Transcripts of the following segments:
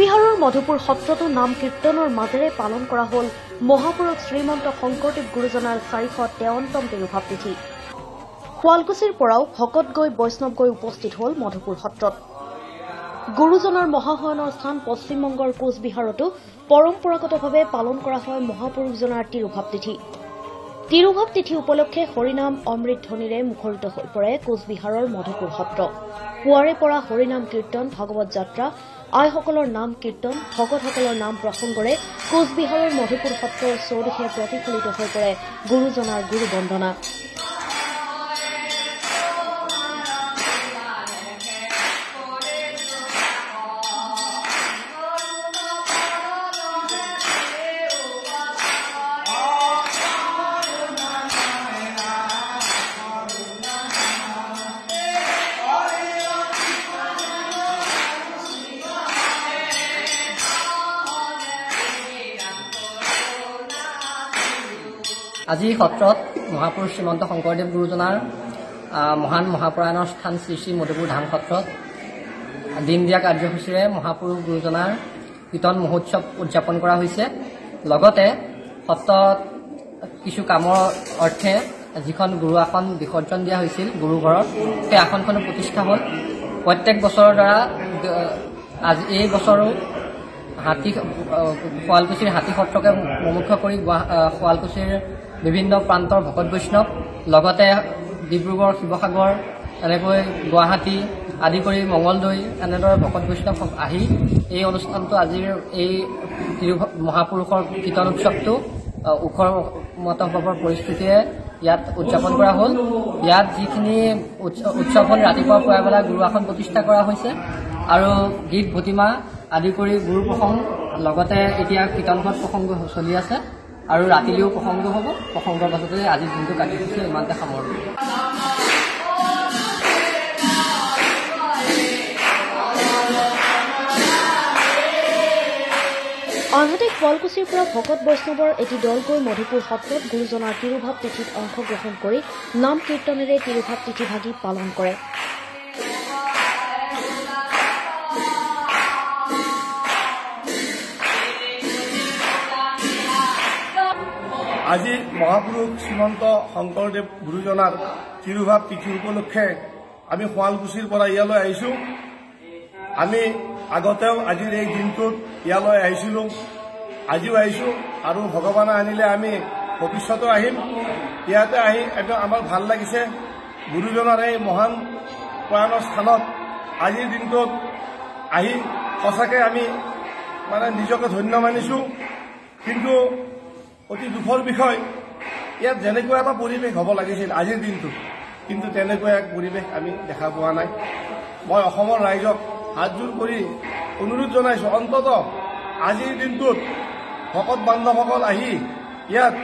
কোচবিহাৰৰ মধুপুৰ সত্ৰতো নাম কীৰ্তনৰ মাজেৰে পালন কৰা হল মহাপুৰুষ শ্ৰীমন্ত শংকৰদেৱ গুৰুজনাৰ 453তম তিৰুভাৱ তিথি। শুৱালকুছিৰ পৰাও ভকত গৈ বৈষ্ণৱ গৈ উপস্থিত হল মধুপুৰ সত্ৰত। গুৰুজনাৰ মহাশয়নৰ স্থান পশ্চিমবংগৰ কোচবিহাৰতো পৰম্পৰাগতভাৱে পালন কৰা হয় মহাপুৰুষজনাৰ তিৰুভাৱ তিথি। তিৰুভাৱ তিথি উপলক্ষে হৰিনাম অমৃত ধ্বনিৰে মুখৰিত হৈ পৰে কোচবিহাৰৰ মধুপুৰ সত্ৰ। পুৱাৰে পৰা হৰিনাম কীৰ্তন, ভাগৱত যাত্ৰা, আইসকলৰ নাম কীৰ্তন, ভকতসকলৰ নাম প্ৰসংগৰে কোচবিহাৰৰ মধুপুৰ সত্ৰৰ চৌদিশে প্ৰতিফলিত হৈ পৰে গুৰুজনাৰ গুৰু বন্দনা। আজি সত্ৰত মহাপুৰুষ শ্ৰীমন্ত শংকৰদেৱ গুৰুজনাৰ মহান মহাপ্ৰয়াণৰ স্থান শ্ৰী শ্ৰী মধুপুৰ ধাম সত্ৰত দিন দিয়া কাৰ্যসূচীৰে মহাপুৰুষ গুৰুজনাৰ কীৰ্তন মহোৎসৱ উদযাপন কৰা হৈছে। লগতে সত্ৰত কিছু কামৰ অৰ্থে যিখন গুৰু আসন বিসৰ্জন দিয়া হৈছিল গুৰু ঘৰত, সেই আসনখনো প্ৰতিষ্ঠা হ'ল। প্ৰত্যেক বছৰৰ দ্বাৰা আজি এই বছৰো শুৱালকুছিৰ হাতী সত্ৰকে প্ৰমুখ কৰি শুৱালকুছিৰ বিভিন্ন প্ৰান্তৰ ভকত বৈষ্ণৱ, লগতে ডিব্ৰুগড়, শিৱসাগৰ, এনেকৈ গুৱাহাটী আদি কৰি মঙলদৈ এনেদৰে ভকত বৈষ্ণৱ আহি এই অনুষ্ঠানটো আজিৰ এই মহাপুৰুষৰ কীৰ্তন উৎসৱটো ওখৰ মতভাৱৰ পৰিস্থিতিৰে ইয়াত উদযাপন কৰা হ'ল। ইয়াত যিখিনি উৎসৱ হ'ল, ৰাতিপুৱা পুৱাবেলা গুৰু আসন প্ৰতিষ্ঠা কৰা হৈছে আৰু গীত ভতিমা আদি কৰি গুৰু প্ৰসংগ, লগতে এতিয়া কীৰ্তনঘট প্ৰসংগ চলি আছে আৰু ৰাতিলেও প্ৰসংগ হ'ব। প্ৰসংগৰ পাছতে আজিৰ দিনটো কাৰ্যসূচী ইমানতে সামৰিলোঁ। আনহাতে শুৱালকুছিৰ পৰা ভকত বৈষ্ণৱৰ এটি দল গৈ মধুপুৰ সত্ৰত গুৰুজনাৰ তিৰুভাৱ তিথিত অংশগ্ৰহণ কৰি নাম কীৰ্তনেৰে তিৰুভাৱ তিথিভাগি পালন কৰে। আজি মহাপুৰুষ শ্ৰীমন্ত শংকৰদেৱ গুৰুজনাৰ তিৰুভাৱ তিথি উপলক্ষে আমি শুৱালকুছিৰ পৰা ইয়ালৈ আহিছোঁ। আমি আগতেও আজিৰ এই দিনটোত ইয়ালৈ আহিছিলোঁ, আজিও আহিছোঁ আৰু ভগৱানে আনিলে আমি ভৱিষ্যতেও আহিম। ইয়াতে আহি একদম আমাৰ ভাল লাগিছে। গুৰুজনাৰ এই মহান প্ৰয়াণৰ স্থানত আজিৰ দিনটোত আহি সঁচাকৈ আমি নিজকে ধন্য মানিছোঁ। কিন্তু অতি দুখৰ বিষয়, ইয়াত যেনেকুৱা এটা পৰিৱেশ হ'ব লাগিছিল আজিৰ দিনটোত, কিন্তু তেনেকুৱা এক পৰিৱেশ আমি দেখা পোৱা নাই। মই অসমৰ ৰাইজক হাতযোৰ কৰি অনুৰোধ জনাইছোঁ, অন্ততঃ আজিৰ দিনটোত ভকত বান্ধৱসকল আহি ইয়াত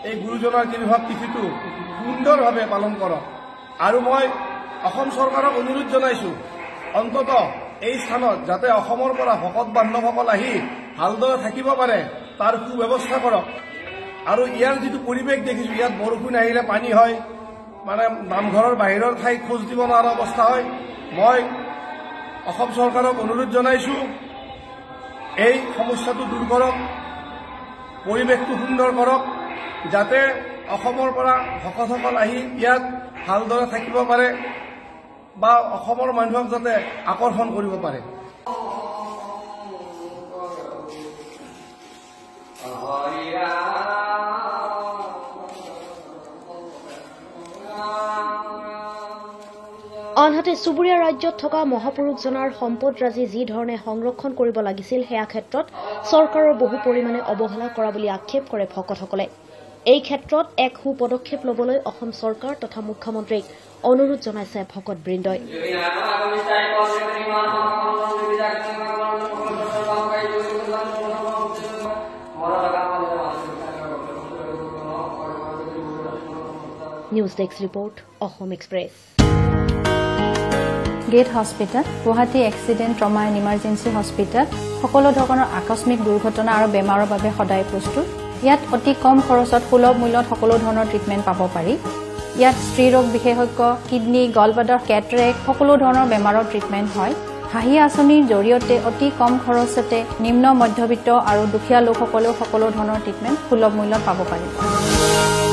এই গুৰুজনাৰ তিৰুভাৱ তিথিটো সুন্দৰভাৱে পালন কৰক। আৰু মই অসম চৰকাৰক অনুৰোধ জনাইছোঁ, অন্ততঃ এই স্থানত যাতে অসমৰ পৰা ভকত বান্ধৱসকল আহি ভালদৰে থাকিব পাৰে তাৰ সুব্যৱস্থা কৰক। আৰু ইয়াৰ যিটো পৰিৱেশ দেখিছোঁ, ইয়াত বৰষুণ আহিলে পানী হয়, নামঘৰৰ বাহিৰৰ ঠাইত খোজ দিব নোৱাৰা অৱস্থা হয়। মই অসম চৰকাৰক অনুৰোধ জনাইছোঁ, এই সমস্যাটো দূৰ কৰক, পৰিৱেশটো সুন্দৰ কৰক, যাতে অসমৰ পৰা ভকতসকল আহি ইয়াত ভালদৰে থাকিব পাৰে বা অসমৰ মানুহক যাতে আকৰ্ষণ কৰিব পাৰে। আনহাতে চুবুৰীয়া ৰাজ্যত থকা মহাপুৰুষজনাৰ সম্পদৰাজি যি ধৰণে সংৰক্ষণ কৰিব লাগিছিল, সেয়া ক্ষেত্ৰত চৰকাৰৰ বহু পৰিমাণে অৱহেলা কৰা বুলি আক্ষেপ কৰে ভকতসকলে। এই ক্ষেত্ৰত এক সুপদক্ষেপ ল'বলৈ অসম চৰকাৰ তথা মুখ্যমন্ত্ৰীক অনুৰোধ জনাইছে ভকতবৃন্দই। News desk report, Assam Express. Gate hospital, Guwahati accident trauma and emergency hospital সকলো ধৰণৰ আকস্মিক দুৰ্ঘটনা আৰু বেমাৰৰ বাবে সদায় প্ৰস্তুত। ইয়াত অতি কম খৰচত সুলভ মূল্যত সকলো ধৰণৰ ট্ৰিটমেণ্ট পাব পাৰি। ইয়াত স্ত্ৰী ৰোগ বিশেষজ্ঞ, কিডনী, গলব্লাডাৰ, কেটৰেক্ট সকলো ধৰণৰ বেমাৰৰ ট্ৰিটমেণ্ট হয়। হাঁহি আঁচনিৰ জৰিয়তে অতি কম খৰচতে নিম্ন মধ্যবিত্ত আৰু দুখীয়া লোকসকলেও সকলো ধৰণৰ ট্ৰিটমেণ্ট সুলভ মূল্যত পাব পাৰিব।